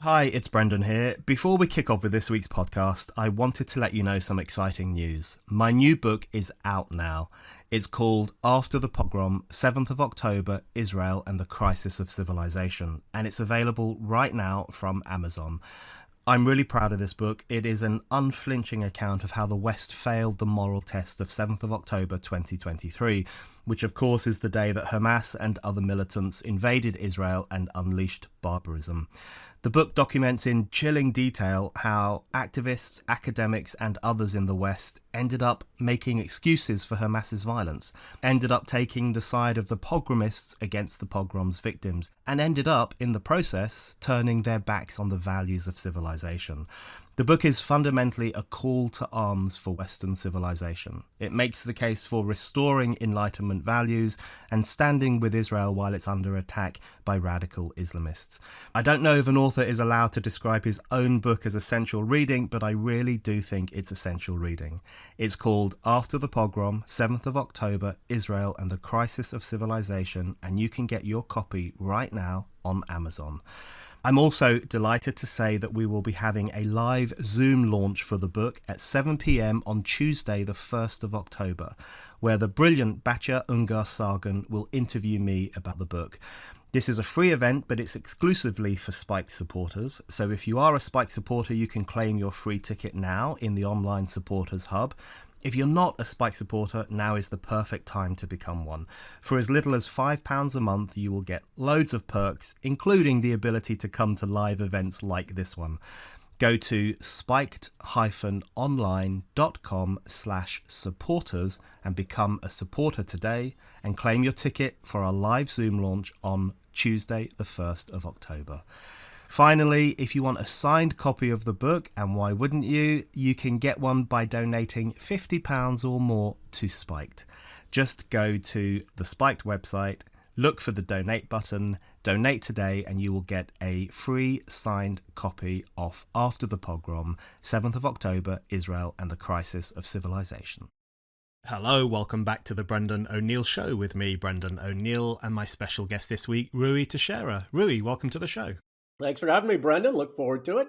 Hi, it's Brendan here. Before we kick off with this week's podcast, I wanted to let you know some exciting news. My new book is out now. It's called After the Pogrom, 7th of October, Israel and the Crisis of Civilization, and it's available right now from Amazon. I'm really proud of this book. It is an unflinching account of how the West failed the moral test of 7th of October 2023, which of course is the day that Hamas and other militants invaded Israel and unleashed barbarism. The book documents in chilling detail how activists, academics and others in the West ended up making excuses for Hamas's violence, ended up taking the side of the pogromists against the pogrom's victims, and ended up, in the process, turning their backs on the values of civilization. The book is fundamentally a call to arms for Western civilization. It makes the case for restoring Enlightenment values and standing with Israel while it's under attack by radical Islamists. I don't know if an author is allowed to describe his own book as essential reading, but I really do think it's essential reading. It's called After the Pogrom, 7th of October, Israel and the Crisis of Civilization, and you can get your copy right now on Amazon. I'm also delighted to say that we will be having a live Zoom launch for the book at 7 p.m. on Tuesday, the 1st of October, where the brilliant Batya Ungar-Sargon will interview me about the book. This is a free event, but it's exclusively for Spike supporters. So if you are a Spike supporter, you can claim your free ticket now in the online supporters hub. If you're not a Spike supporter, now is the perfect time to become one. For as little as £5 a month, you will get loads of perks, including the ability to come to live events like this one. Go to spiked-online.com/supporters and become a supporter today and claim your ticket for our live Zoom launch on Tuesday, the 1st of October. Finally, if you want a signed copy of the book, and why wouldn't you, you can get one by donating £50 or more to Spiked. Just go to the Spiked website, look for the donate button, donate today, and you will get a free signed copy of After the Pogrom, 7th of October, Israel and the Crisis of Civilization. Hello, welcome back to the Brendan O'Neill Show with me, Brendan O'Neill, and my special guest this week, Ruy Teixeira. Ruy, welcome to the show. Thanks for having me, Brendan. Look forward to it.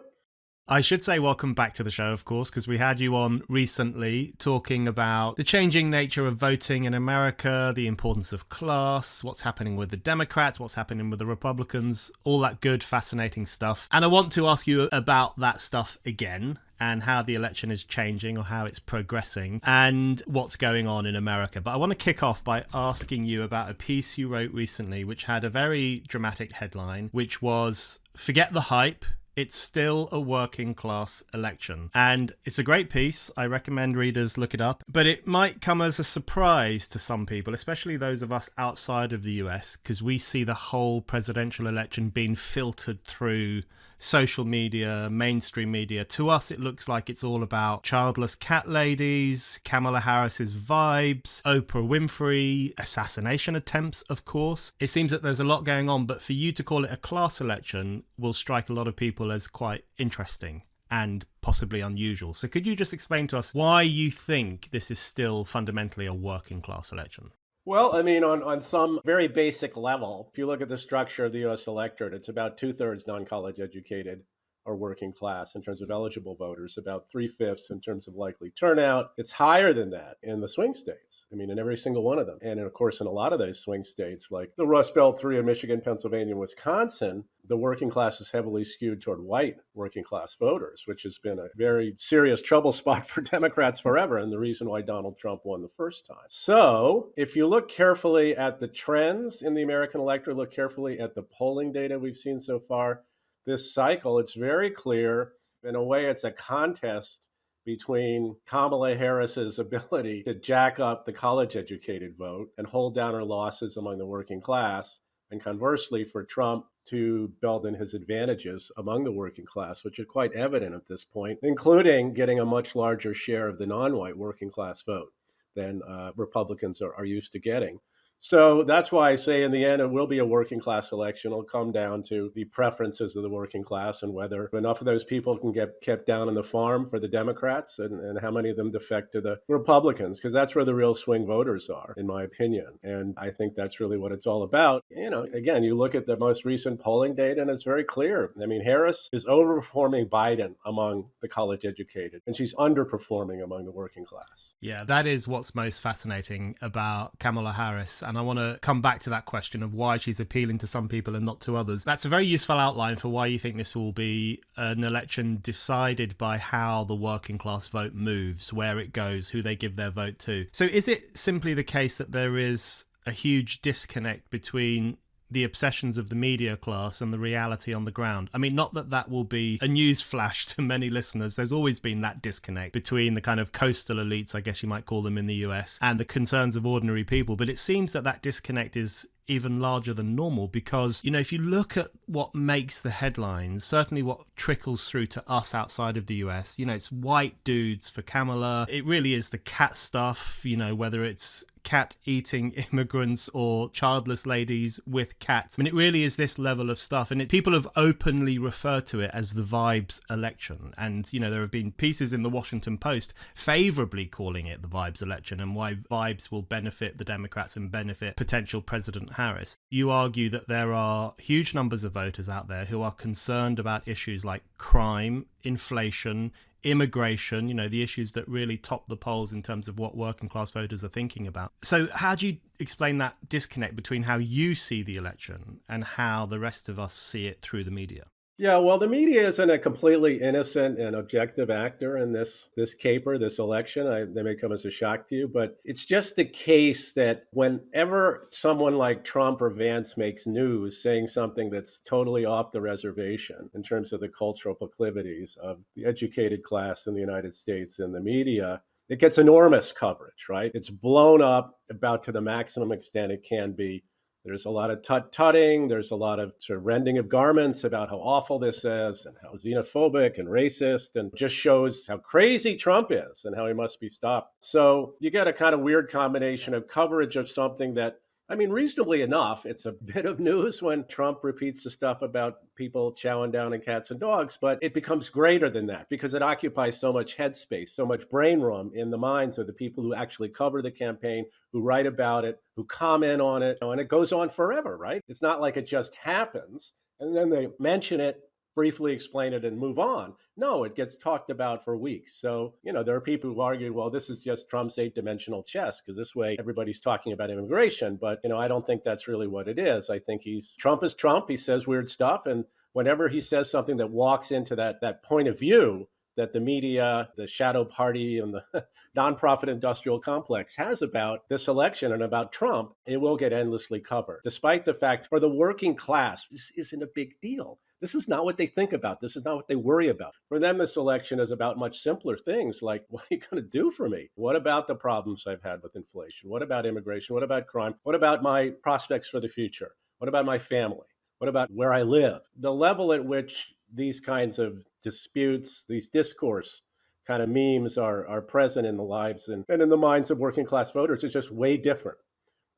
I should say welcome back to the show, of course, because we had you on recently talking about the changing nature of voting in America, the importance of class, what's happening with the Democrats, what's happening with the Republicans, all that good, fascinating stuff. And I want to ask you about that stuff again, and how the election is changing or how it's progressing and what's going on in America. But I want to kick off by asking you about a piece you wrote recently, which had a very dramatic headline, which was "Forget the hype. It's still a working class election." And it's a great piece. I recommend readers look it up. But it might come as a surprise to some people, especially those of us outside of the US, because we see the whole presidential election being filtered through social media, mainstream media. To us, it looks like it's all about childless cat ladies, Kamala Harris's vibes, Oprah Winfrey, assassination attempts, of course. It seems that there's a lot going on, but for you to call it a class election will strike a lot of people as quite interesting and possibly unusual. So could you just explain to us why you think this is still fundamentally a working class election? Well, I mean, on some very basic level, if you look at the structure of the U.S. electorate, it's about 2/3 non-college educated or working class in terms of eligible voters, about 3/5 in terms of likely turnout. It's higher than that in the swing states. I mean, in every single one of them. And of course, in a lot of those swing states, like the Rust Belt 3 in Michigan, Pennsylvania, and Wisconsin, the working class is heavily skewed toward white working class voters, which has been a very serious trouble spot for Democrats forever, and the reason why Donald Trump won the first time. So if you look carefully at the trends in the American electorate, look carefully at the polling data we've seen so far this cycle, it's very clear. In a way, it's a contest between Kamala Harris's ability to jack up the college-educated vote and hold down her losses among the working class, and conversely for Trump to build in his advantages among the working class, which are quite evident at this point, including getting a much larger share of the non-white working class vote than Republicans are used to getting. So that's why I say in the end, it will be a working class election. It'll come down to the preferences of the working class and whether enough of those people can get kept down on the farm for the Democrats and how many of them defect to the Republicans, because that's where the real swing voters are, in my opinion. And I think that's really what it's all about. Again, you look at the most recent polling data and it's very clear. I mean, Harris is overperforming Biden among the college educated, and she's underperforming among the working class. Yeah, that is what's most fascinating about Kamala Harris. And I want to come back to that question of why she's appealing to some people and not to others. That's a very useful outline for why you think this will be an election decided by how the working class vote moves, where it goes, who they give their vote to. So is it simply the case that there is a huge disconnect between the obsessions of the media class and the reality on the ground? I mean, not that that will be a news flash to many listeners. There's always been that disconnect between the kind of coastal elites, I guess you might call them in the US, and the concerns of ordinary people. But it seems that that disconnect is even larger than normal because, if you look at what makes the headlines, certainly what trickles through to us outside of the US, it's white dudes for Kamala. It really is the cat stuff, whether it's cat eating immigrants or childless ladies with cats. I mean, it really is this level of stuff. And people have openly referred to it as the vibes election. And, there have been pieces in the Washington Post favorably calling it the vibes election and why vibes will benefit the Democrats and benefit potential President Harris. You argue that there are huge numbers of voters out there who are concerned about issues like crime, inflation, immigration, the issues that really top the polls in terms of what working class voters are thinking about. So how do you explain that disconnect between how you see the election and how the rest of us see it through the media? Yeah, well, the media isn't a completely innocent and objective actor in this caper, this election. They may come as a shock to you, but it's just the case that whenever someone like Trump or Vance makes news saying something that's totally off the reservation in terms of the cultural proclivities of the educated class in the United States and the media, it gets enormous coverage, right? It's blown up about to the maximum extent it can be. There's a lot of tut-tutting. There's a lot of sort of rending of garments about how awful this is and how xenophobic and racist, and just shows how crazy Trump is and how he must be stopped. So you get a kind of weird combination of coverage of something that, reasonably enough, it's a bit of news when Trump repeats the stuff about people chowing down on cats and dogs, but it becomes greater than that because it occupies so much headspace, so much brain room in the minds of the people who actually cover the campaign, who write about it, who comment on it, and it goes on forever, right? It's not like it just happens and then they mention it, briefly explain it and move on. No, it gets talked about for weeks. So, there are people who argue, well, this is just Trump's 8-dimensional chess because this way everybody's talking about immigration. But, I don't think that's really what it is. I think Trump is Trump. He says weird stuff. And whenever he says something that walks into that point of view that the media, the shadow party, and the nonprofit industrial complex has about this election and about Trump, it will get endlessly covered. Despite the fact for the working class, this isn't a big deal. This is not what they think about. This is not what they worry about. For them, this election is about much simpler things like, what are you going to do for me? What about the problems I've had with inflation? What about immigration? What about crime? What about my prospects for the future? What about my family? What about where I live? The level at which these kinds of disputes, these discourse kind of memes are present in the lives and in the minds of working class voters is just way different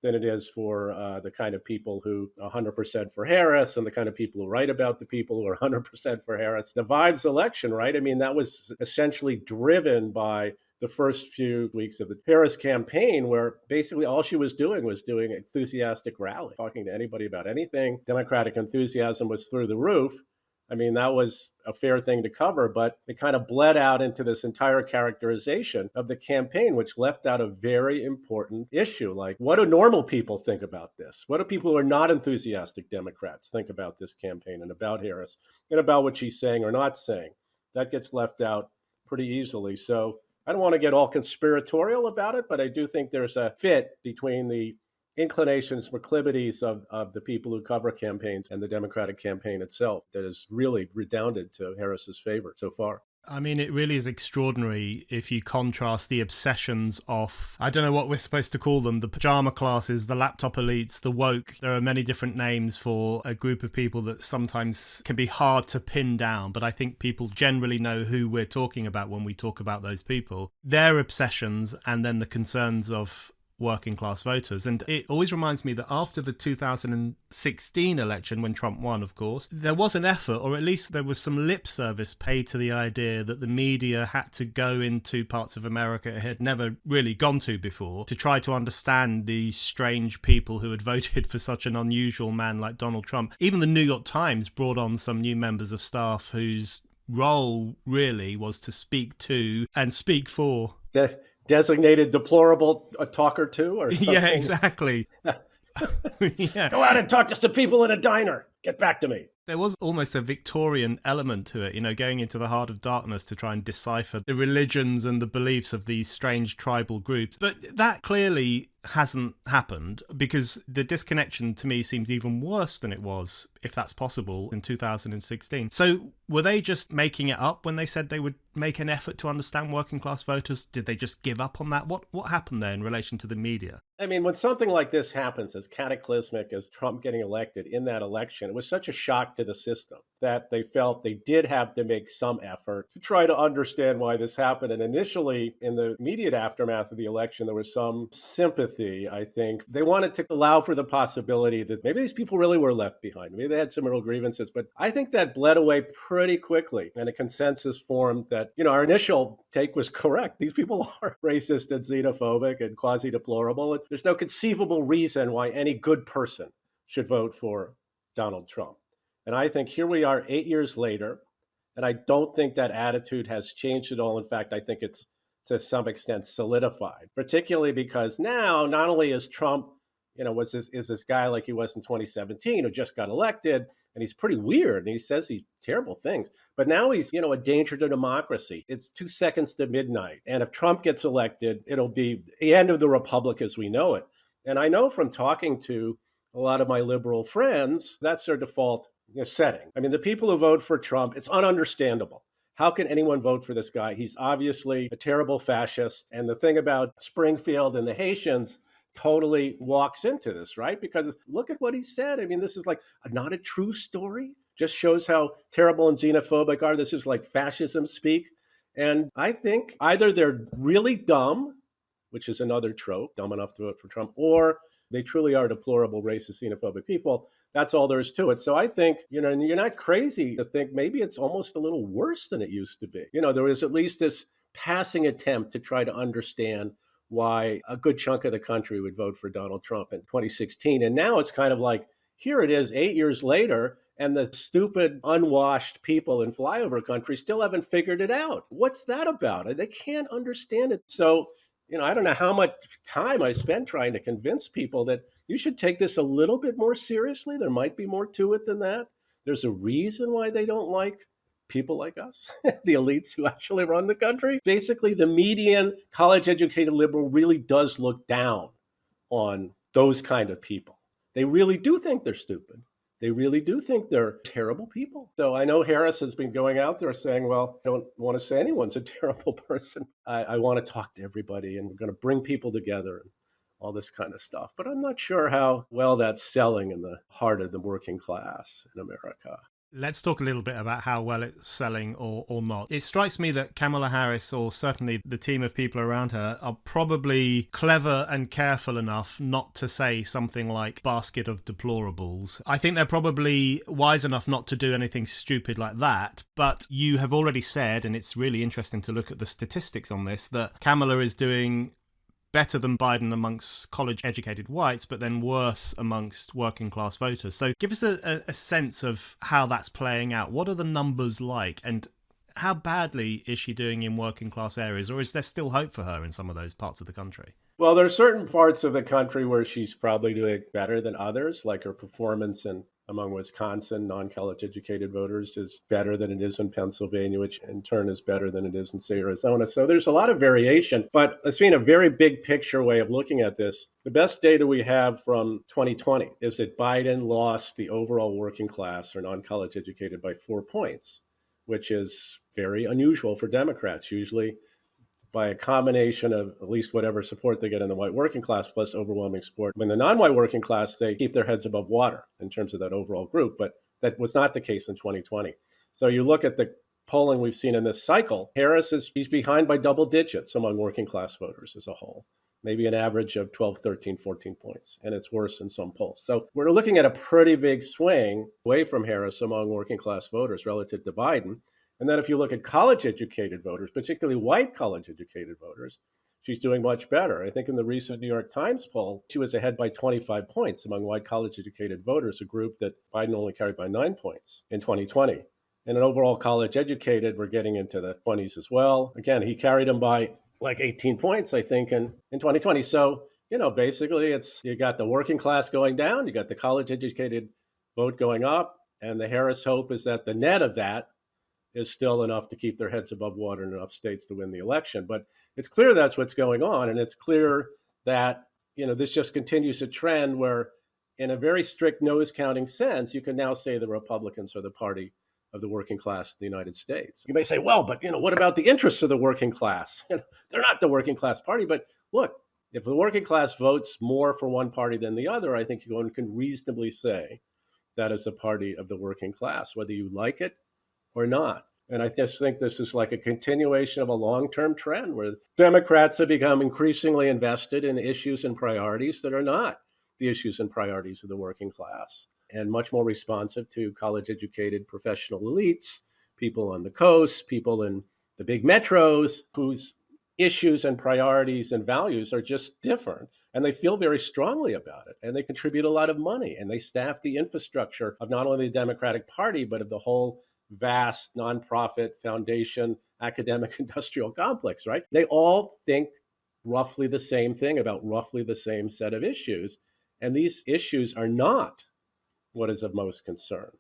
than it is for the kind of people who are 100% for Harris and the kind of people who write about the people who are 100% for Harris. The vibes election, right? That was essentially driven by the first few weeks of the Harris campaign, where basically all she was doing enthusiastic rally, talking to anybody about anything. Democratic enthusiasm was through the roof. That was a fair thing to cover, but it kind of bled out into this entire characterization of the campaign, which left out a very important issue. Like, what do normal people think about this? What do people who are not enthusiastic Democrats think about this campaign and about Harris and about what she's saying or not saying? That gets left out pretty easily. So I don't want to get all conspiratorial about it, but I do think there's a fit between the inclinations, proclivities of the people who cover campaigns and the Democratic campaign itself that has really redounded to Harris's favor so far. It really is extraordinary if you contrast the obsessions of, I don't know what we're supposed to call them, the pajama classes, the laptop elites, the woke. There are many different names for a group of people that sometimes can be hard to pin down, but I think people generally know who we're talking about when we talk about those people. Their obsessions and then the concerns of working class voters. And it always reminds me that after the 2016 election, when Trump won, of course, there was an effort, or at least there was some lip service paid to the idea that the media had to go into parts of America it had never really gone to before to try to understand these strange people who had voted for such an unusual man like Donald Trump. Even the New York Times brought on some new members of staff whose role really was to speak to and speak for designated deplorable a talker to or something. Yeah, exactly. Yeah. Go out and talk to some people in a diner. Get back to me. There was almost a Victorian element to it, going into the heart of darkness to try and decipher the religions and the beliefs of these strange tribal groups. But that clearly hasn't happened, because the disconnection to me seems even worse than it was, if that's possible, in 2016. So were they just making it up when they said they would make an effort to understand working class voters? Did they just give up on that? What happened there in relation to the media? I mean, when something like this happens, as cataclysmic as Trump getting elected in that election, it was such a shock to the system that they felt they did have to make some effort to try to understand why this happened. And initially, in the immediate aftermath of the election, there was some sympathy, I think. They wanted to allow for the possibility that maybe these people really were left behind. Maybe they had some real grievances, but I think that bled away pretty quickly. And a consensus formed that, our initial take was correct. These people are racist and xenophobic and quasi-deplorable. There's no conceivable reason why any good person should vote for Donald Trump. And I think here we are 8 years later, and I don't think that attitude has changed at all. In fact, I think it's to some extent solidified, particularly because now not only is Trump, is this guy like he was in 2017 who just got elected, and he's pretty weird and he says these terrible things, but now he's, a danger to democracy. It's 2 seconds to midnight. And if Trump gets elected, it'll be the end of the republic as we know it. And I know from talking to a lot of my liberal friends, that's their default setting. I mean, the people who vote for Trump, it's ununderstandable. How can anyone vote for this guy? He's obviously a terrible fascist. And the thing about Springfield and the Haitians totally walks into this, right? Because look at what he said. I mean, this is like not a true story. Just shows how terrible and xenophobic are. This is like fascism speak. And I think either they're really dumb, which is another trope, dumb enough to vote for Trump, or they truly are deplorable, racist, xenophobic people. That's all there is to it. So I think, and you're not crazy to think maybe it's almost a little worse than it used to be. There was at least this passing attempt to try to understand why a good chunk of the country would vote for Donald Trump in 2016. And now it's kind of like, here it is 8 years later, and the stupid, unwashed people in flyover country still haven't figured it out. What's that about? They can't understand it. So, I don't know how much time I spent trying to convince people that you should take this a little bit more seriously. There might be more to it than that. There's a reason why they don't like people like us, the elites who actually run the country. Basically, the median college-educated liberal really does look down on those kind of people. They really do think they're stupid. They really do think they're terrible people. So I know Harris has been going out there saying, well, I don't want to say anyone's a terrible person. I want to talk to everybody, and we're going to bring people together and all this kind of stuff. But I'm not sure how well that's selling in the heart of the working class in America. Let's talk a little bit about how well it's selling or not. It strikes me that Kamala Harris, or certainly the team of people around her, are probably clever and careful enough not to say something like basket of deplorables. I think they're probably wise enough not to do anything stupid like that. But you have already said, and it's really interesting to look at the statistics on this, that Kamala is doing better than Biden amongst college-educated whites, but then worse amongst working-class voters. So give us a sense of how that's playing out. What are the numbers like, and how badly is she doing in working-class areas, or is there still hope for her in some of those parts of the country? Well, there are certain parts of the country where she's probably doing better than others, like her performance among Wisconsin non-college educated voters is better than it is in Pennsylvania, which in turn is better than it is in, say, Arizona. So there's a lot of variation, but I've seen a very big picture way of looking at this. The best data we have from 2020 is that Biden lost the overall working class or non-college educated by 4 points, which is very unusual for Democrats. Usually by a combination of at least whatever support they get in the white working class plus overwhelming support. When the non-white working class, they keep their heads above water in terms of that overall group, but that was not the case in 2020. So you look at the polling we've seen in this cycle, he's behind by double digits among working class voters as a whole. maybe an average of 12, 13, 14 points. And it's worse in some polls. So we're looking at a pretty big swing away from Harris among working class voters relative to Biden. And then if you look at college educated voters, particularly white college educated voters, she's doing much better. I think in the recent New York Times poll, she was ahead by 25 points among white college educated voters, a group that Biden only carried by 9 points in 2020. And in overall college educated, we're getting into the 20s as well. Again, he carried them by like 18 points, I think, in 2020. So, basically you got the working class going down, you got the college educated vote going up, and the Harris hope is that the net of that is still enough to keep their heads above water in enough states to win the election. But it's clear that's what's going on. And it's clear that, this just continues a trend where, in a very strict nose counting sense, you can now say the Republicans are the party of the working class in the United States. You may say, well, but what about the interests of the working class? They're not the working class party. But look, if the working class votes more for one party than the other, I think one can reasonably say that is a party of the working class, whether you like it or not. And I just think this is like a continuation of a long-term trend where Democrats have become increasingly invested in issues and priorities that are not the issues and priorities of the working class, and much more responsive to college-educated professional elites, people on the coast, people in the big metros whose issues and priorities and values are just different. And they feel very strongly about it. And they contribute a lot of money. And they staff the infrastructure of not only the Democratic Party, but of the whole vast nonprofit foundation academic industrial complex, right? They all think roughly the same thing about roughly the same set of issues. And these issues are not what is of most concern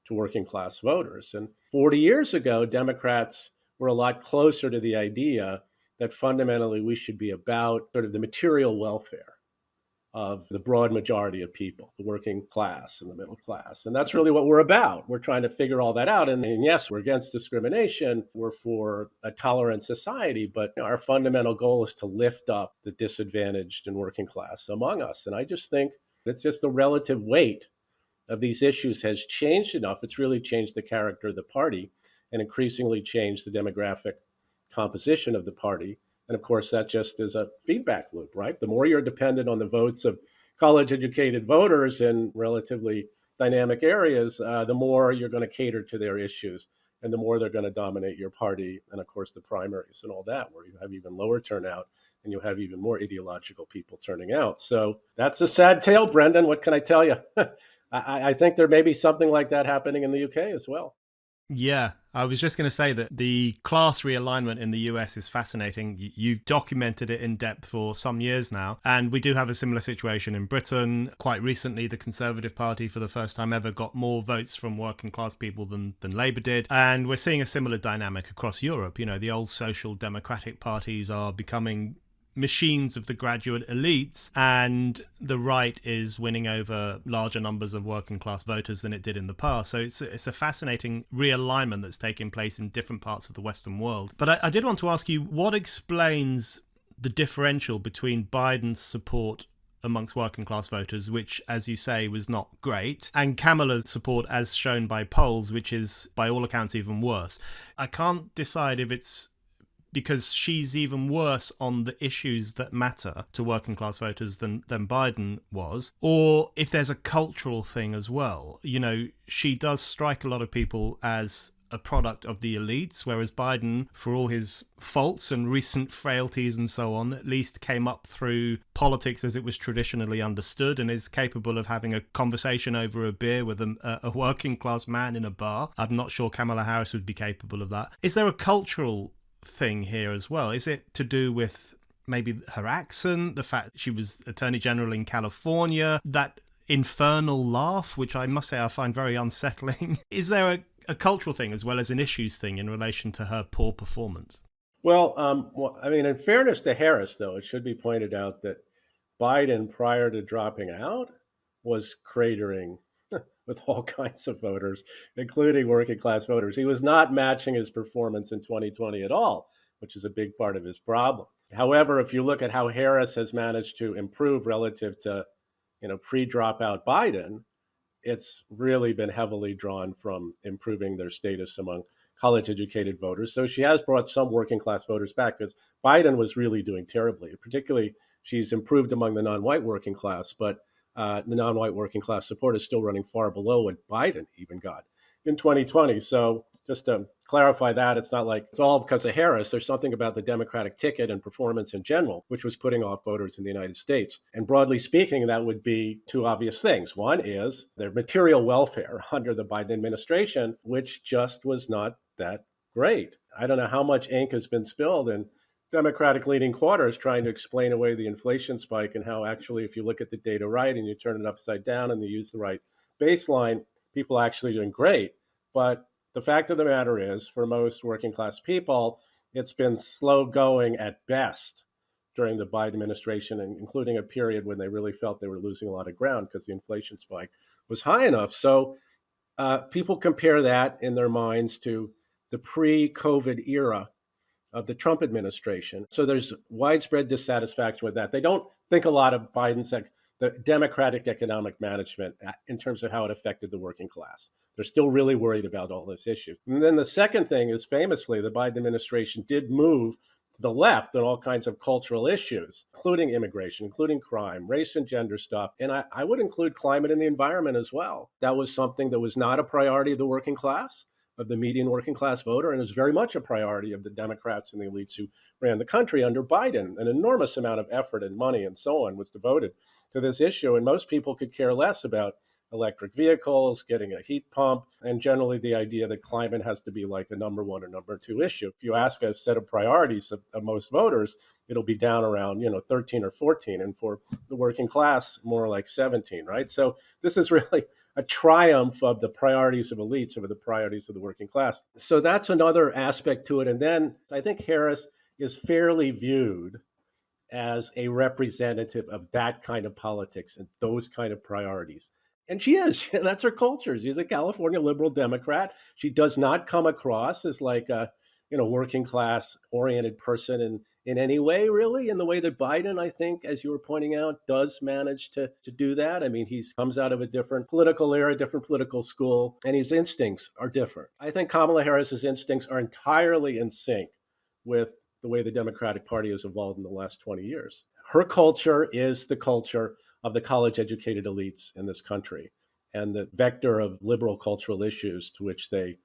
to working class voters. And 40 years ago, Democrats were a lot closer to the idea that fundamentally we should be about sort of the material welfare of the broad majority of people, the working class and the middle class. And that's really what we're about. We're trying to figure all that out. And yes, we're against discrimination. We're for a tolerant society. But our fundamental goal is to lift up the disadvantaged and working class among us. And I just think it's just the relative weight of these issues has changed enough. It's really changed the character of the party and increasingly changed the demographic composition of the party. And of course, that just is a feedback loop, right? The more you're dependent on the votes of college-educated voters in relatively dynamic areas, the more you're going to cater to their issues, and the more they're going to dominate your party. And of course, the primaries and all that, where you have even lower turnout and you have even more ideological people turning out. So that's a sad tale, Brendan. What can I tell you? I think there may be something like that happening in the UK as well. Yeah, I was just going to say that the class realignment in the US is fascinating. You've documented it in depth for some years now, and we do have a similar situation in Britain. Quite recently, the Conservative Party, for the first time ever, got more votes from working class people than Labour did, and we're seeing a similar dynamic across Europe. The old social democratic parties are becoming machines of the graduate elites, and the right is winning over larger numbers of working class voters than it did in the past. So it's a fascinating realignment that's taking place in different parts of the Western world. But I did want to ask you, what explains the differential between Biden's support amongst working class voters, which, as you say, was not great, and Kamala's support as shown by polls, which is by all accounts even worse? I can't decide if it's because she's even worse on the issues that matter to working class voters than Biden was, or if there's a cultural thing as well. She does strike a lot of people as a product of the elites, whereas Biden, for all his faults and recent frailties and so on, at least came up through politics as it was traditionally understood and is capable of having a conversation over a beer with a working class man in a bar. I'm not sure Kamala Harris would be capable of that. Is there a cultural thing here as well? Is it to do with maybe her accent, the fact that she was Attorney General in California, that infernal laugh, which I must say I find very unsettling? Is there a cultural thing as well as an issues thing in relation to her poor performance? Well, in fairness to Harris, though, it should be pointed out that Biden, prior to dropping out, was cratering with all kinds of voters, including working class voters. He was not matching his performance in 2020 at all, which is a big part of his problem. However, if you look at how Harris has managed to improve relative to, pre-dropout Biden, it's really been heavily drawn from improving their status among college-educated voters. So she has brought some working class voters back, because Biden was really doing terribly, particularly she's improved among the non-white working class, but the non-white working class support is still running far below what Biden even got in 2020. So just to clarify that, it's not like it's all because of Harris. There's something about the Democratic ticket and performance in general, which was putting off voters in the United States. And broadly speaking, that would be two obvious things. One is their material welfare under the Biden administration, which just was not that great. I don't know how much ink has been spilled in Democratic leading quarters trying to explain away the inflation spike and how actually, if you look at the data right and you turn it upside down and you use the right baseline, people are actually doing great. But the fact of the matter is, for most working class people, it's been slow going at best during the Biden administration, including a period when they really felt they were losing a lot of ground because the inflation spike was high enough. So people compare that in their minds to the pre-COVID era of the Trump administration. So there's widespread dissatisfaction with that. They don't think a lot of Biden's the Democratic economic management in terms of how it affected the working class. They're still really worried about all those issues. And then the second thing is, famously, the Biden administration did move to the left on all kinds of cultural issues, including immigration, including crime, race and gender stuff. And I would include climate and the environment as well. That was something that was not a priority of the working class, of the median working class voter, and it was very much a priority of the Democrats and the elites who ran the country under Biden. An enormous amount of effort and money and so on was devoted to this issue, and most people could care less about electric vehicles, getting a heat pump, and generally the idea that climate has to be like a number one or number two issue. If you ask a set of priorities of most voters, it'll be down around 13 or 14, and for the working class, more like 17, right? So this is really a triumph of the priorities of elites over the priorities of the working class. So that's another aspect to it. And then I think Harris is fairly viewed as a representative of that kind of politics and those kind of priorities. And she is. That's her culture. She's a California liberal Democrat. She does not come across as like a working class oriented person in any way, really, in the way that Biden, I think, as you were pointing out, does manage to do that. I mean, he comes out of a different political era, different political school, and his instincts are different. I think Kamala Harris's instincts are entirely in sync with the way the Democratic Party has evolved in the last 20 years. Her culture is the culture of the college-educated elites in this country and the vector of liberal cultural issues to which they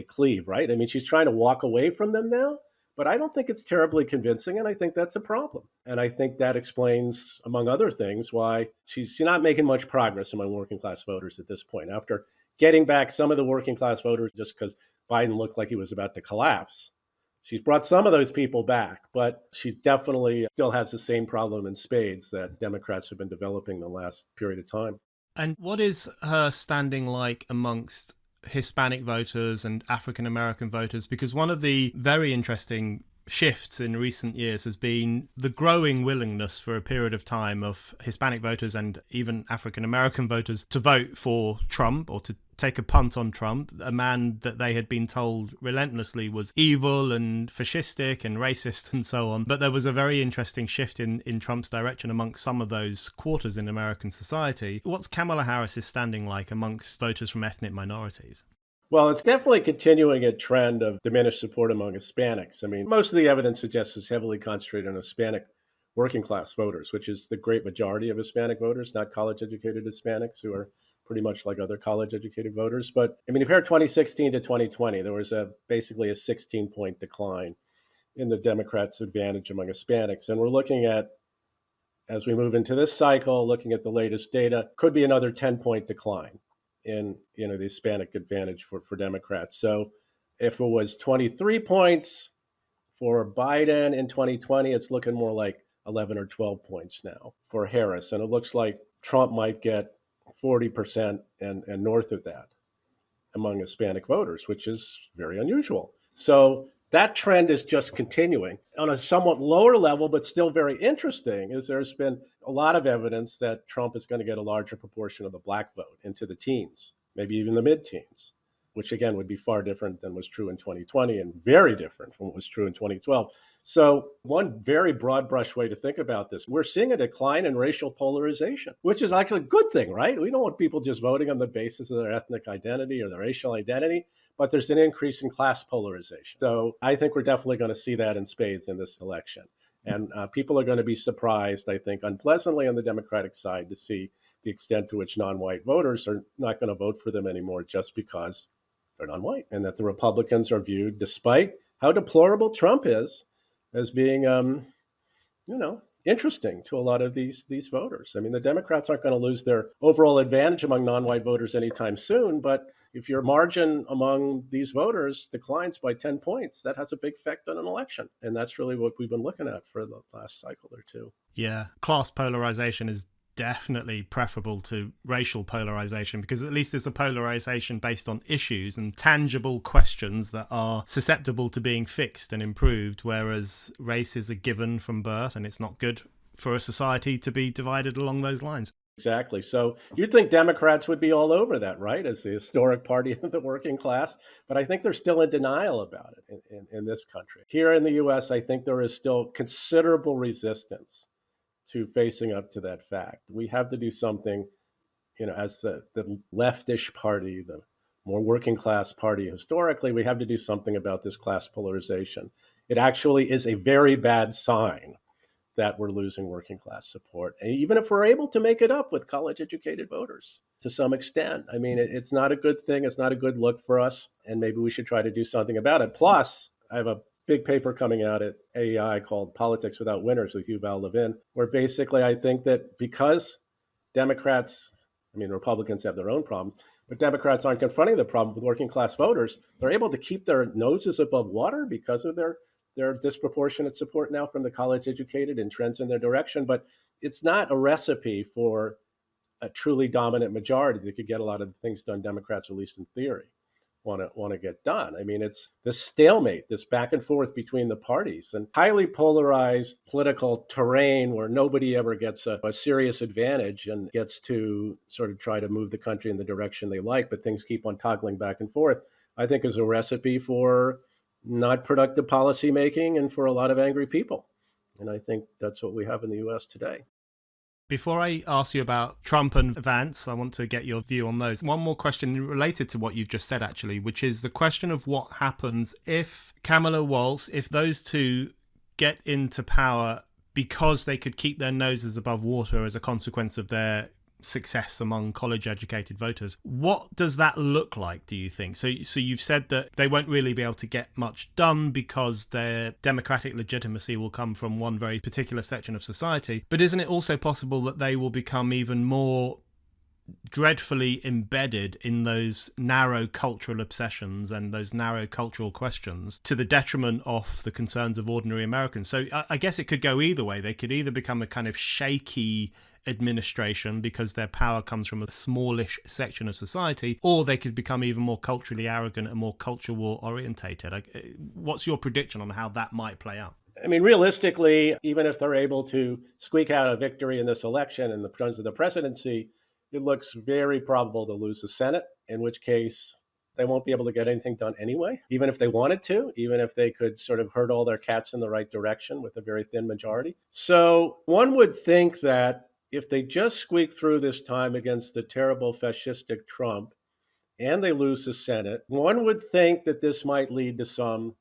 cleave, right? I mean, she's trying to walk away from them now, but I don't think it's terribly convincing, and I think that's a problem. And I think that explains, among other things, why she's not making much progress among working class voters at this point. After getting back some of the working class voters just because Biden looked like he was about to collapse, she's brought some of those people back, but she definitely still has the same problem in spades that Democrats have been developing the last period of time. And what is her standing like amongst Hispanic voters and African American voters? Because one of the very interesting shifts in recent years has been the growing willingness for a period of time of Hispanic voters and even African American voters to vote for Trump, or to take a punt on Trump, a man that they had been told relentlessly was evil and fascistic and racist and so on. But there was a very interesting shift in Trump's direction amongst some of those quarters in American society. What's Kamala Harris's standing like amongst voters from ethnic minorities? Well, it's definitely continuing a trend of diminished support among Hispanics. I mean, most of the evidence suggests it's heavily concentrated on Hispanic working class voters, which is the great majority of Hispanic voters, not college-educated Hispanics who are pretty much like other college-educated voters. But I mean, if you compare 2016 to 2020, there was basically a 16-point decline in the Democrats' advantage among Hispanics. And we're looking at, as we move into this cycle, looking at the latest data, could be another 10-point decline in the Hispanic advantage for Democrats. So if it was 23 points for Biden in 2020, it's looking more like 11 or 12 points now for Harris. And it looks like Trump might get 40% and north of that among Hispanic voters, which is very unusual. So that trend is just continuing on a somewhat lower level, but still very interesting, is there's been a lot of evidence that Trump is going to get a larger proportion of the black vote into the teens, maybe even the mid-teens, which again would be far different than was true in 2020 and very different from what was true in 2012. So one very broad brush way to think about this, we're seeing a decline in racial polarization, which is actually a good thing, right? We don't want people just voting on the basis of their ethnic identity or their racial identity, but there's an increase in class polarization. So I think we're definitely going to see that in spades in this election. And people are going to be surprised, I think, unpleasantly on the Democratic side to see the extent to which non-white voters are not going to vote for them anymore just because they're non-white, and that the Republicans are viewed, despite how deplorable Trump is, as being, interesting to a lot of these voters. I mean, the Democrats aren't going to lose their overall advantage among non-white voters anytime soon, but if your margin among these voters declines by 10 points, that has a big effect on an election. And that's really what we've been looking at for the last cycle or two. Yeah, class polarization is definitely preferable to racial polarization, because at least it's a polarization based on issues and tangible questions that are susceptible to being fixed and improved, whereas race is a given from birth, and it's not good for a society to be divided along those lines. Exactly. So you'd think Democrats would be all over that, right, as the historic party of the working class. But I think they're still in denial about it in this country. Here in the U.S., I think there is still considerable resistance to facing up to that fact. We have to do something, as the leftish party, the more working class party historically, we have to do something about this class polarization. It actually is a very bad sign that we're losing working class support, and even if we're able to make it up with college educated voters to some extent. I mean, it's not a good thing. It's not a good look for us, and maybe we should try to do something about it. Plus, I have a big paper coming out at AEI called Politics Without Winners with Yuval Levin, where basically I think that because Democrats, Republicans have their own problems, but Democrats aren't confronting the problem with working class voters, they're able to keep their noses above water because of their disproportionate support now from the college educated and trends in their direction. But it's not a recipe for a truly dominant majority that could get a lot of the things done Democrats, at least in theory, want to get done. I mean, it's this stalemate, this back and forth between the parties, and highly polarized political terrain where nobody ever gets a serious advantage and gets to sort of try to move the country in the direction they like, but things keep on toggling back and forth, I think is a recipe for not productive policy making and for a lot of angry people. And I think that's what we have in the U.S. today. Before I ask you about Trump and Vance, I want to get your view on those. One more question related to what you've just said, actually, which is the question of what happens if Kamala Walz, if those two get into power because they could keep their noses above water as a consequence of their success among college-educated voters. What does that look like, do you think? So you've said that they won't really be able to get much done because their democratic legitimacy will come from one very particular section of society. But isn't it also possible that they will become even more dreadfully embedded in those narrow cultural obsessions and those narrow cultural questions to the detriment of the concerns of ordinary Americans? So I guess it could go either way. They could either become a kind of shaky administration because their power comes from a smallish section of society, or they could become even more culturally arrogant and more culture war orientated. What's your prediction on how that might play out? I mean, realistically, even if they're able to squeak out a victory in this election in the terms of the presidency, it looks very probable to lose the Senate, in which case they won't be able to get anything done anyway, even if they wanted to, even if they could sort of herd all their cats in the right direction with a very thin majority. So one would think that if they just squeak through this time against the terrible fascistic Trump and they lose the Senate, one would think that this might lead to some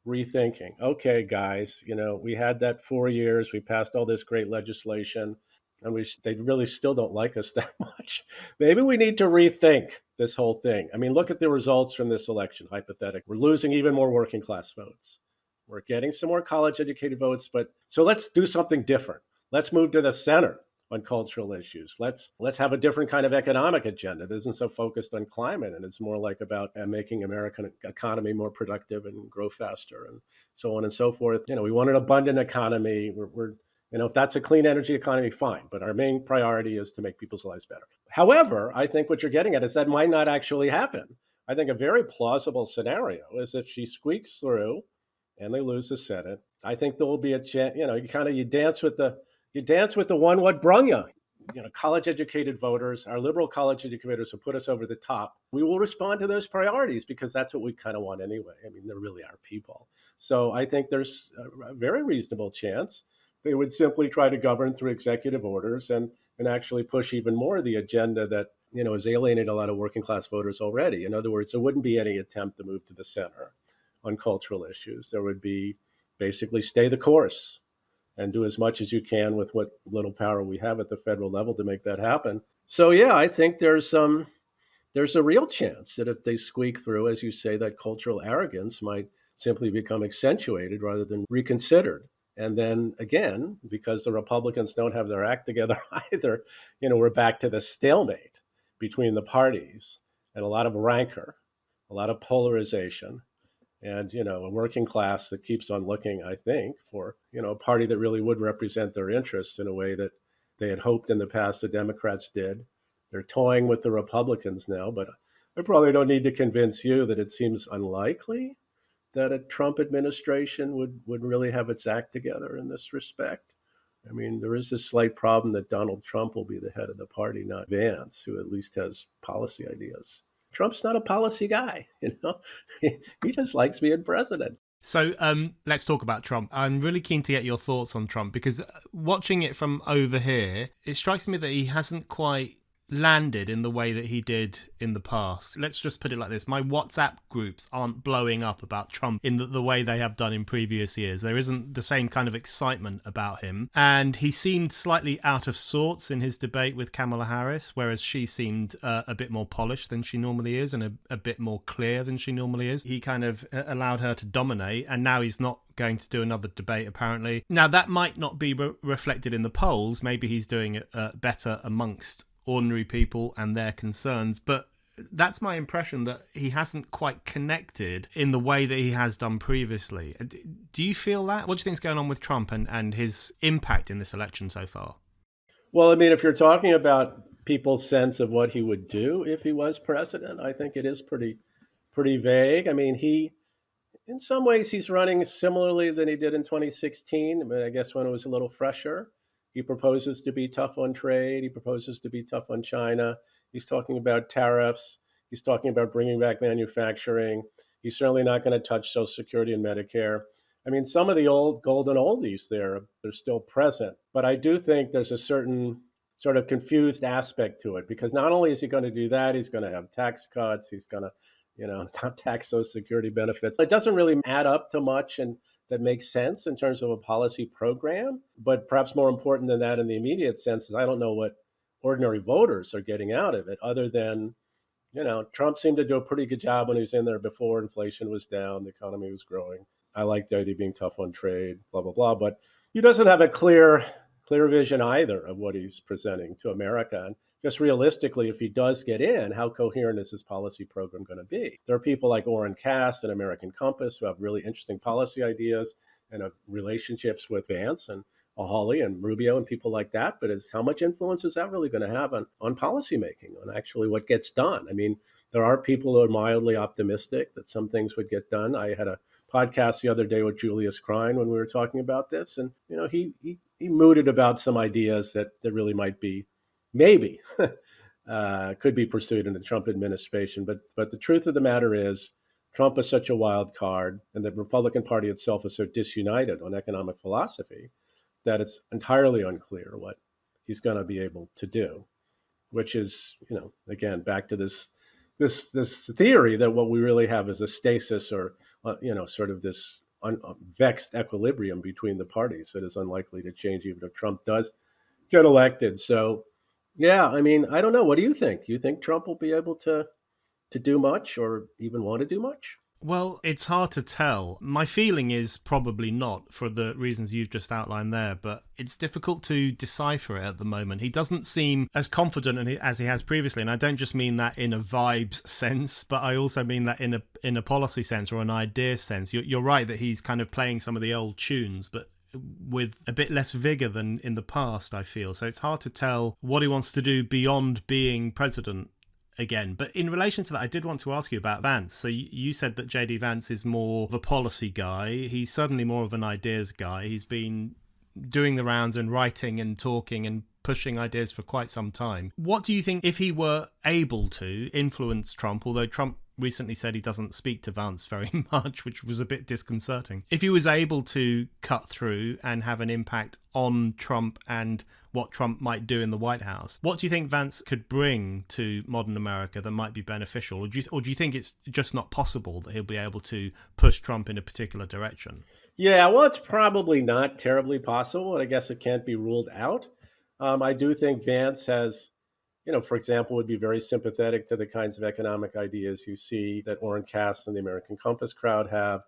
rethinking. Okay, guys, we had that 4 years, we passed all this great legislation, and they really still don't like us that much. Maybe we need to rethink this whole thing. I mean, look at the results from this election, hypothetically. We're losing even more working class votes. We're getting some more college educated votes, but so let's do something different. Let's move to the center on cultural issues. Let's have a different kind of economic agenda that isn't so focused on climate, and it's more like about making American economy more productive and grow faster and so on and so forth. We want an abundant economy. We're if that's a clean energy economy, fine. But our main priority is to make people's lives better. However, I think what you're getting at is that might not actually happen. I think a very plausible scenario is if she squeaks through and they lose the Senate. I think there will be a chance. You dance with the one what brung you. College educated voters, our liberal college educated voters who put us over the top. We will respond to those priorities because that's what we kind of want anyway. I mean, they're really our people. So I think there's a very reasonable chance they would simply try to govern through executive orders and actually push even more of the agenda that has alienated a lot of working class voters already. In other words, there wouldn't be any attempt to move to the center on cultural issues. There would be basically stay the course and do as much as you can with what little power we have at the federal level to make that happen. So yeah, I think there's a real chance that if they squeak through, as you say, that cultural arrogance might simply become accentuated rather than reconsidered. And then again, because the Republicans don't have their act together either, we're back to the stalemate between the parties and a lot of rancor, a lot of polarization, and a working class that keeps on looking, I think, for a party that really would represent their interests in a way that they had hoped in the past the Democrats did. They're toying with the Republicans now, but I probably don't need to convince you that it seems unlikely that a Trump administration would really have its act together in this respect. I mean, there is this slight problem that Donald Trump will be the head of the party, not Vance, who at least has policy ideas. Trump's not a policy guy, he just likes being president. So let's talk about Trump. I'm really keen to get your thoughts on Trump, because watching it from over here, it strikes me that he hasn't quite landed in the way that he did in the past. Let's just put it like this. My WhatsApp groups aren't blowing up about Trump in the way they have done in previous years. There isn't the same kind of excitement about him. And he seemed slightly out of sorts in his debate with Kamala Harris, whereas she seemed a bit more polished than she normally is and a bit more clear than she normally is. He kind of allowed her to dominate, and now he's not going to do another debate, apparently. Now, that might not be reflected in the polls. Maybe he's doing it better amongst ordinary people and their concerns, but that's my impression, that he hasn't quite connected in the way that he has done previously. Do you feel that? What do you think is going on with Trump and his impact in this election so far? Well, I mean, if you're talking about people's sense of what he would do if he was president, I think it is pretty vague. I mean, in some ways, he's running similarly than he did in 2016, but I guess when it was a little fresher. He proposes to be tough on trade. He proposes to be tough on China. He's talking about tariffs. He's talking about bringing back manufacturing. He's certainly not going to touch Social Security and Medicare. I mean, some of the old golden oldies they're still present. But I do think there's a certain sort of confused aspect to it, because not only is he going to do that, he's going to have tax cuts. He's going to, not tax Social Security benefits. It doesn't really add up to much, and that makes sense in terms of a policy program. But perhaps more important than that in the immediate sense is I don't know what ordinary voters are getting out of it, other than, Trump seemed to do a pretty good job when he was in there before inflation was down, the economy was growing. I like the idea of being tough on trade, blah, blah, blah. But he doesn't have a clear vision either of what he's presenting to America. And just realistically, if he does get in, how coherent is his policy program going to be? There are people like Orrin Cass and American Compass who have really interesting policy ideas and have relationships with Vance and Hawley and Rubio and people like that. But how much influence is that really going to have on policymaking, on actually what gets done? I mean, there are people who are mildly optimistic that some things would get done. I had a podcast the other day with Julius Krein when we were talking about this, and he mooted about some ideas that really might be maybe could be pursued in the Trump administration. But the truth of the matter is, Trump is such a wild card, and the Republican Party itself is so disunited on economic philosophy that it's entirely unclear what he's going to be able to do, which is, again, back to this theory that what we really have is a stasis or, sort of this vexed equilibrium between the parties that is unlikely to change even if Trump does get elected. So, yeah, I mean, I don't know. What do you think? You think Trump will be able to do much or even want to do much? Well, it's hard to tell. My feeling is probably not, for the reasons you've just outlined there, but it's difficult to decipher it at the moment. He doesn't seem as confident as he has previously, and I don't just mean that in a vibes sense, but I also mean that in a policy sense or an idea sense. You're right that he's kind of playing some of the old tunes, but with a bit less vigor than in the past, I feel. So it's hard to tell what he wants to do beyond being president again. But in relation to that, I did want to ask you about Vance. So you said that JD Vance is more of a policy guy. He's certainly more of an ideas guy. He's been doing the rounds and writing and talking and pushing ideas for quite some time. What do you think, if he were able to influence Trump, although Trump recently said he doesn't speak to Vance very much, which was a bit disconcerting. If he was able to cut through and have an impact on Trump and what Trump might do in the White House, what do you think Vance could bring to modern America that might be beneficial? Or do you think it's just not possible that he'll be able to push Trump in a particular direction? Yeah, well, it's probably not terribly possible, and I guess it can't be ruled out. I do think Vance has, for example, would be very sympathetic to the kinds of economic ideas you see that Orrin Cass and the American Compass crowd have,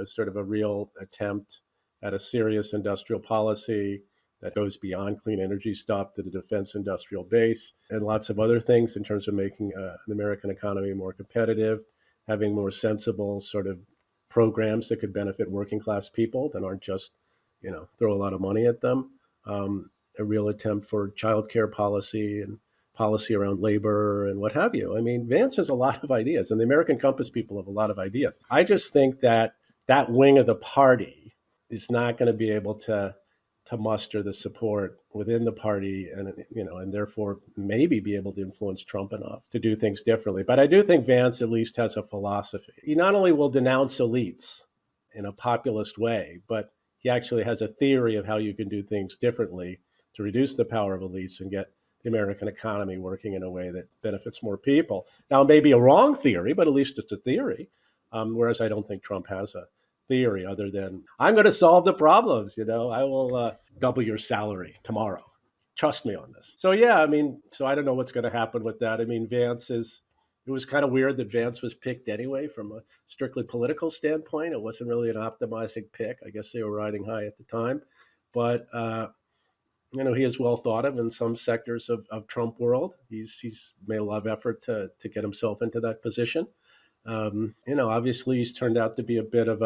sort of a real attempt at a serious industrial policy that goes beyond clean energy stuff to the defense industrial base and lots of other things in terms of making the American economy more competitive, having more sensible sort of programs that could benefit working class people that aren't just, throw a lot of money at them. A real attempt for childcare policy and policy around labor and what have you. I mean, Vance has a lot of ideas, and the American Compass people have a lot of ideas. I just think that that wing of the party is not going to be able to muster the support within the party, and therefore maybe be able to influence Trump enough to do things differently. But I do think Vance at least has a philosophy. He not only will denounce elites in a populist way, but he actually has a theory of how you can do things differently to reduce the power of elites and get the American economy working in a way that benefits more people. Now, it may be a wrong theory, but at least it's a theory. Whereas I don't think Trump has a theory other than I'm going to solve the problems. I will double your salary tomorrow. Trust me on this. So yeah, so I don't know what's going to happen with that. It was kind of weird that Vance was picked anyway from a strictly political standpoint. It wasn't really an optimizing pick. I guess they were riding high at the time, but he is well thought of in some sectors of Trump world. He's made a lot of effort to get himself into that position. Obviously he's turned out to be a bit of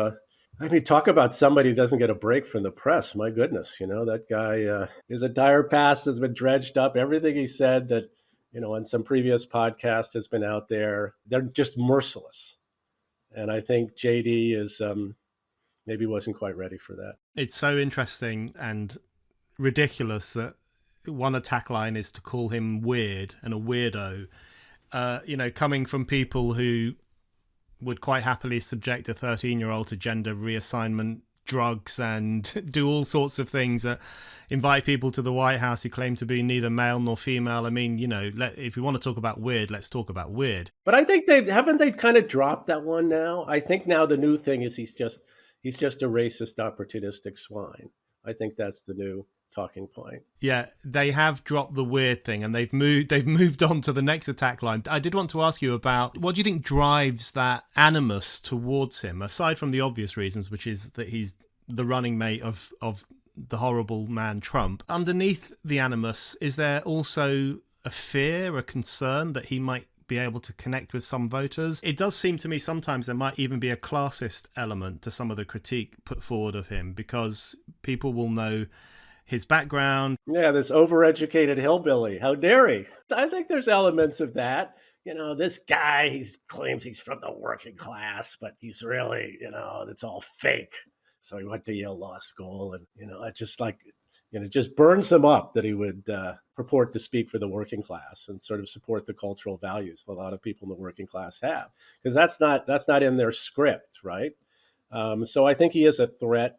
talk about somebody who doesn't get a break from the press. My goodness, that guy his entire past has been dredged up. Everything he said that, on some previous podcast has been out there. They're just merciless. And I think JD is maybe wasn't quite ready for that. It's so interesting and ridiculous that one attack line is to call him weird and a weirdo, coming from people who would quite happily subject a 13-year-old to gender reassignment, drugs, and do all sorts of things that invite people to the White House who claim to be neither male nor female. If we want to talk about weird, let's talk about weird. But I think they kind of dropped that one now. I think now the new thing is he's just a racist, opportunistic swine. I think that's the new talking point. Yeah, they have dropped the weird thing and they've moved on to the next attack line. I did want to ask you about what do you think drives that animus towards him, aside from the obvious reasons, which is that he's the running mate of the horrible man Trump. Underneath the animus, is there also a fear, a concern that he might be able to connect with some voters? It does seem to me sometimes there might even be a classist element to some of the critique put forward of him, because people will know his background. Yeah, this overeducated hillbilly. How dare he? I think there's elements of that. This guy, he claims he's from the working class, but he's really, it's all fake. So he went to Yale Law School, and, it's just like, it just burns him up that he would purport to speak for the working class and sort of support the cultural values that a lot of people in the working class have, because that's not in their script, right? So I think he is a threat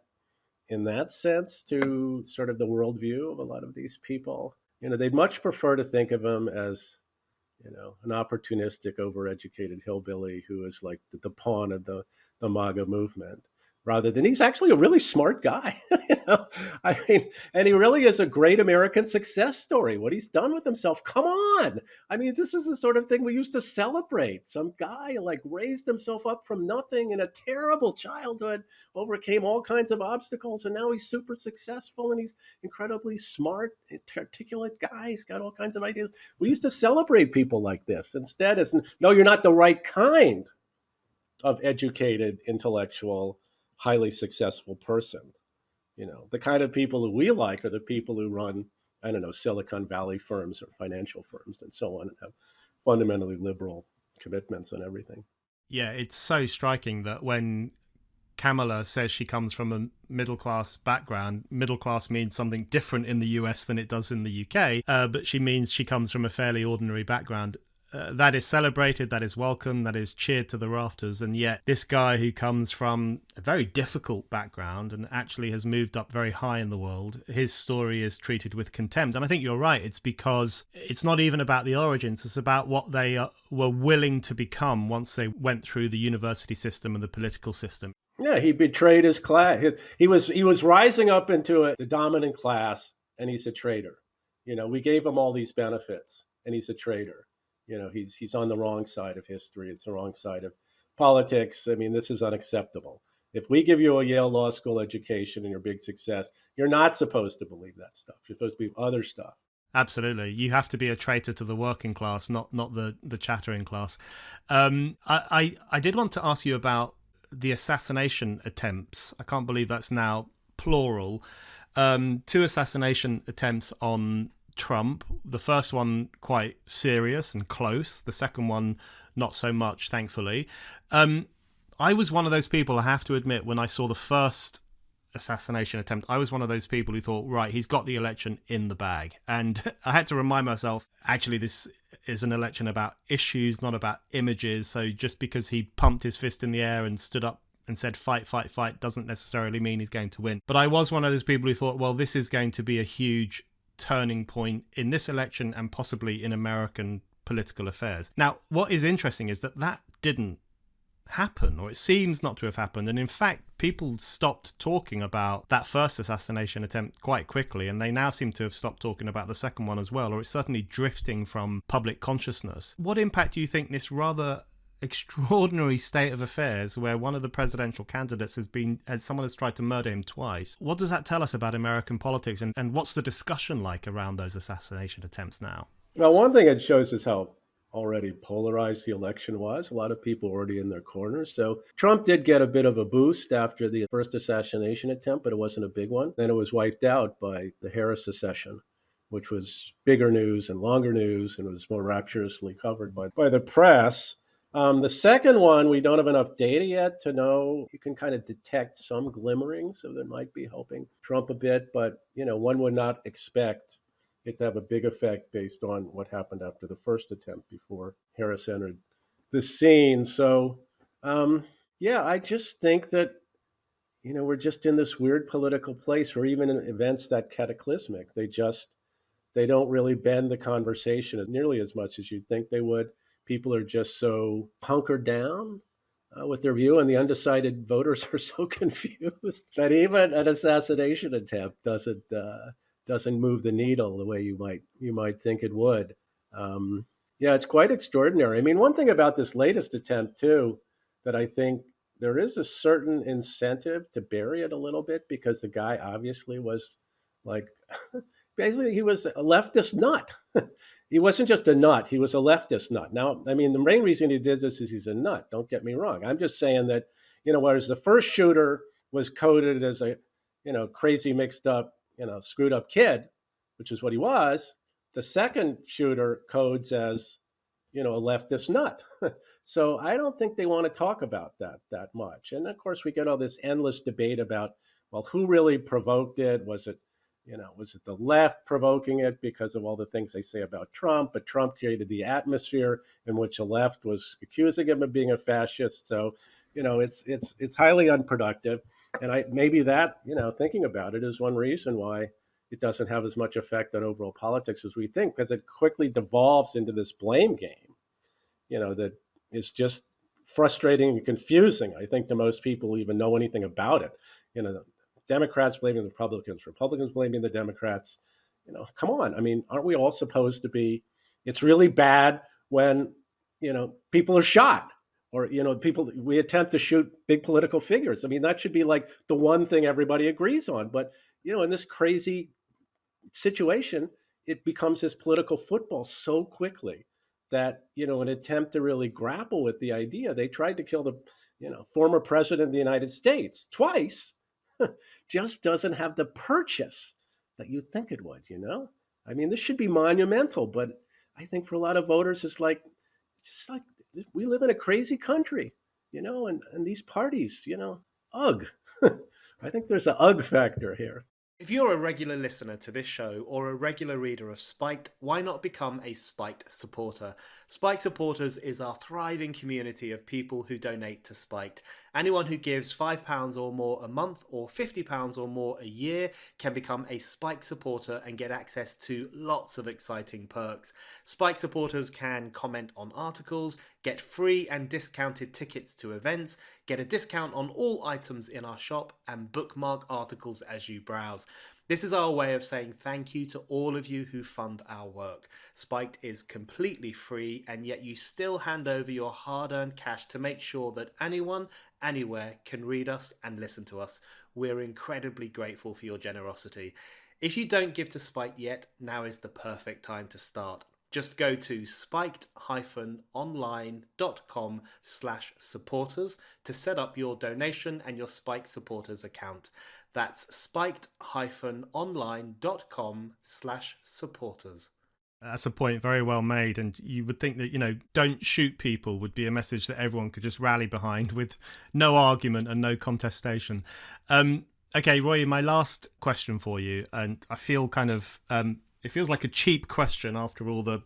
in that sense to sort of the worldview of a lot of these people. They'd much prefer to think of him as, an opportunistic, overeducated hillbilly who is like the pawn of the MAGA movement, rather than he's actually a really smart guy. And he really is a great American success story. What he's done with himself, come on. This is the sort of thing we used to celebrate. Some guy raised himself up from nothing in a terrible childhood, overcame all kinds of obstacles, and now he's super successful and he's incredibly smart, articulate guy. He's got all kinds of ideas. We used to celebrate people like this. Instead, it's, no, you're not the right kind of educated, intellectual, highly successful person. The kind of people who we like are the people who run, Silicon Valley firms or financial firms and so on, and have fundamentally liberal commitments on everything. Yeah, it's so striking that when Kamala says she comes from a middle-class background, middle class means something different in the US than it does in the UK, but she means she comes from a fairly ordinary background. That is celebrated, that is welcome, that is cheered to the rafters. And yet this guy who comes from a very difficult background and actually has moved up very high in the world, his story is treated with contempt. And I think you're right. It's because it's not even about the origins. It's about what they were willing to become once they went through the university system and the political system. Yeah, he betrayed his class. He was rising up into the dominant class, and he's a traitor. We gave him all these benefits, and he's a traitor. He's on the wrong side of history. It's the wrong side of politics. I mean, this is unacceptable. If we give you a Yale Law School education and your big success, you're not supposed to believe that stuff. You're supposed to believe other stuff. Absolutely. You have to be a traitor to the working class, not the chattering class. I did want to ask you about the assassination attempts. I can't believe that's now plural. Two assassination attempts on Trump. The first one quite serious and close. The second one not so much, thankfully. I was one of those people, I have to admit, when I saw the first assassination attempt, I was one of those people who thought, right, he's got the election in the bag. And I had to remind myself, actually, this is an election about issues, not about images. So just because he pumped his fist in the air and stood up and said fight, fight, fight doesn't necessarily mean he's going to win. But I was one of those people who thought, well, this is going to be a huge turning point in this election and possibly in American political affairs. Now, what is interesting is that didn't happen, or it seems not to have happened. And in fact, people stopped talking about that first assassination attempt quite quickly, and they now seem to have stopped talking about the second one as well, or it's certainly drifting from public consciousness. What impact do you think this rather extraordinary state of affairs, where one of the presidential candidates someone has tried to murder him twice, what does that tell us about American politics, and what's the discussion like around those assassination attempts now? Well, one thing it shows is how already polarized the election was. A lot of people already in their corners. So Trump did get a bit of a boost after the first assassination attempt, but it wasn't a big one. Then it was wiped out by the Harris secession, which was bigger news and longer news, and was more rapturously covered by the press. The second one, we don't have enough data yet to know. You can kind of detect some glimmerings of that might be helping Trump a bit, but one would not expect it to have a big effect based on what happened after the first attempt before Harris entered the scene. So, I just think that, we're just in this weird political place where even in events that cataclysmic, they don't really bend the conversation nearly as much as you'd think they would. People are just so hunkered down with their view, and the undecided voters are so confused that even an assassination attempt doesn't move the needle the way you might think it would. It's quite extraordinary. I mean, one thing about this latest attempt too, that I think there is a certain incentive to bury it a little bit, because the guy obviously was like, basically he was a leftist nut. He wasn't just a nut, he was a leftist nut. Now, I mean, the main reason he did this is he's a nut. Don't get me wrong. I'm just saying that, whereas the first shooter was coded as a, crazy mixed up, screwed up kid, which is what he was, the second shooter codes as, a leftist nut. So I don't think they want to talk about that much. And of course, we get all this endless debate about, well, who really provoked it? Was it the left provoking it because of all the things they say about Trump? But Trump created the atmosphere in which the left was accusing him of being a fascist. So, it's highly unproductive. And maybe that, thinking about it, is one reason why it doesn't have as much effect on overall politics as we think, because it quickly devolves into this blame game, that is just frustrating and confusing, I think, to most people who even know anything about it. Democrats blaming the Republicans blaming the Democrats. Come on. I mean, aren't we all supposed to be? It's really bad when, people are shot, or, we attempt to shoot big political figures. I mean, that should be like the one thing everybody agrees on. But, in this crazy situation, it becomes this political football so quickly that, an attempt to really grapple with the idea. They tried to kill the, former president of the United States twice. Just doesn't have the purchase that you'd think it would, I mean, this should be monumental, but I think for a lot of voters, it's just like we live in a crazy country, and these parties, ugh. I think there's an ugh factor here. If you're a regular listener to this show or a regular reader of Spiked, why not become a Spiked supporter? Spiked Supporters is our thriving community of people who donate to Spiked, Anyone who gives £5 or more a month or £50 or more a year can become a Spike supporter and get access to lots of exciting perks. Spike supporters can comment on articles, get free and discounted tickets to events, get a discount on all items in our shop, and bookmark articles as you browse. This is our way of saying thank you to all of you who fund our work. Spiked is completely free, and yet you still hand over your hard-earned cash to make sure that anyone, anywhere can read us and listen to us. We're incredibly grateful for your generosity. If you don't give to Spiked yet, now is the perfect time to start. Just go to spiked-online.com/supporters to set up your donation and your Spiked supporters account. That's spiked-online.com/supporters. That's a point very well made. And you would think that, don't shoot people would be a message that everyone could just rally behind with no argument and no contestation. Okay, Ruy, my last question for you. And I feel it feels like a cheap question after all the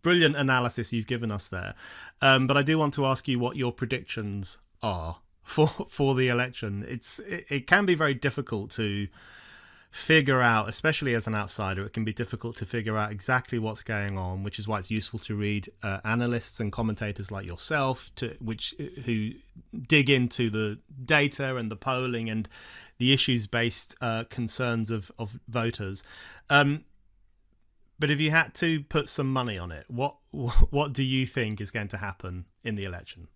brilliant analysis you've given us there. But I do want to ask you what your predictions are for the election. It can be very difficult to figure out, especially as an outsider. It can be difficult to figure out exactly what's going on, which is why it's useful to read analysts and commentators like yourself, who dig into the data and the polling and the issues-based concerns of voters. But if you had to put some money on it, what do you think is going to happen in the election?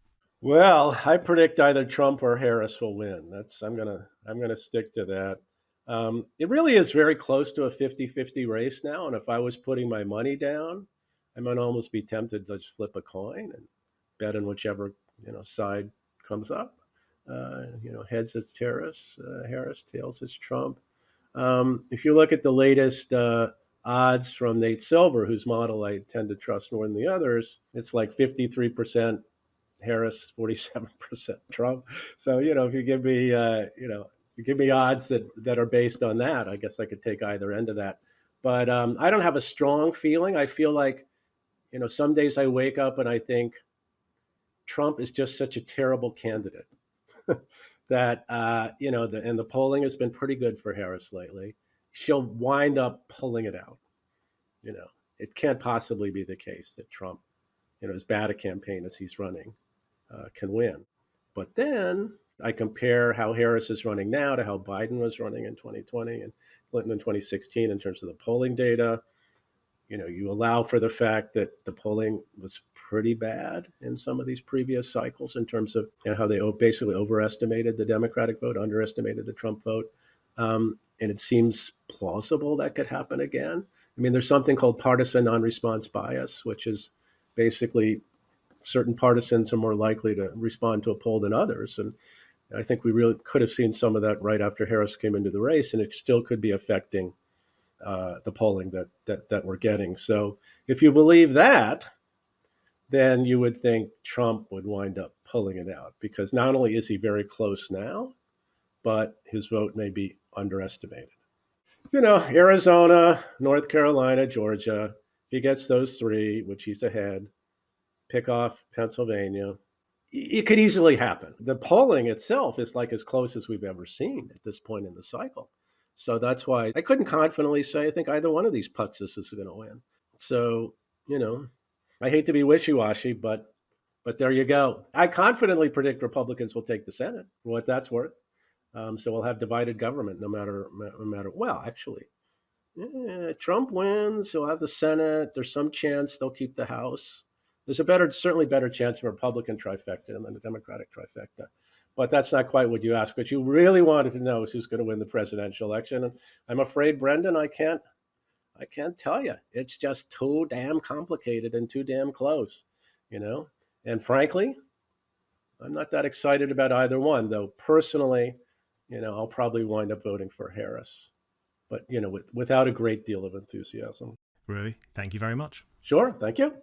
Well, I predict either Trump or Harris will win. I'm gonna stick to that. It really is very close to a 50-50 race now, and if I was putting my money down, I might almost be tempted to just flip a coin and bet on whichever side comes up. Heads it's Harris, tails it's Trump. If you look at the latest odds from Nate Silver, whose model I tend to trust more than the others, it's like 53% Harris, 47% Trump. So if you give me you give me odds that are based on that, I guess I could take either end of that. But I don't have a strong feeling. I feel like some days I wake up and I think Trump is just such a terrible candidate that and the polling has been pretty good for Harris lately. She'll wind up pulling it out. It can't possibly be the case that Trump, as bad a campaign as he's running, can win. But then I compare how Harris is running now to how Biden was running in 2020 and Clinton in 2016 in terms of the polling data. You allow for the fact that the polling was pretty bad in some of these previous cycles in terms of how they basically overestimated the Democratic vote, underestimated the Trump vote. And it seems plausible that could happen again. I mean, there's something called partisan non-response bias, which is basically certain partisans are more likely to respond to a poll than others. And I think we really could have seen some of that right after Harris came into the race, and it still could be affecting the polling that we're getting. So if you believe that, then you would think Trump would wind up pulling it out, because not only is he very close now, but his vote may be underestimated. Arizona, North Carolina, Georgia, if he gets those three, which he's ahead, pick off Pennsylvania, it could easily happen. The polling itself is like as close as we've ever seen at this point in the cycle. So that's why I couldn't confidently say I think either one of these putzes is going to win. So, I hate to be wishy-washy, but there you go. I confidently predict Republicans will take the Senate, for what that's worth. So we'll have divided government no matter. Well, actually, Trump wins. He'll have the Senate. There's some chance they'll keep the House. There's certainly better chance of a Republican trifecta than the Democratic trifecta. But that's not quite what you asked. What you really wanted to know is who's going to win the presidential election. And I'm afraid, Brendan, I can't tell you. It's just too damn complicated and too damn close, And frankly, I'm not that excited about either one, though personally, I'll probably wind up voting for Harris, but, without a great deal of enthusiasm. Ruy, thank you very much. Sure. Thank you.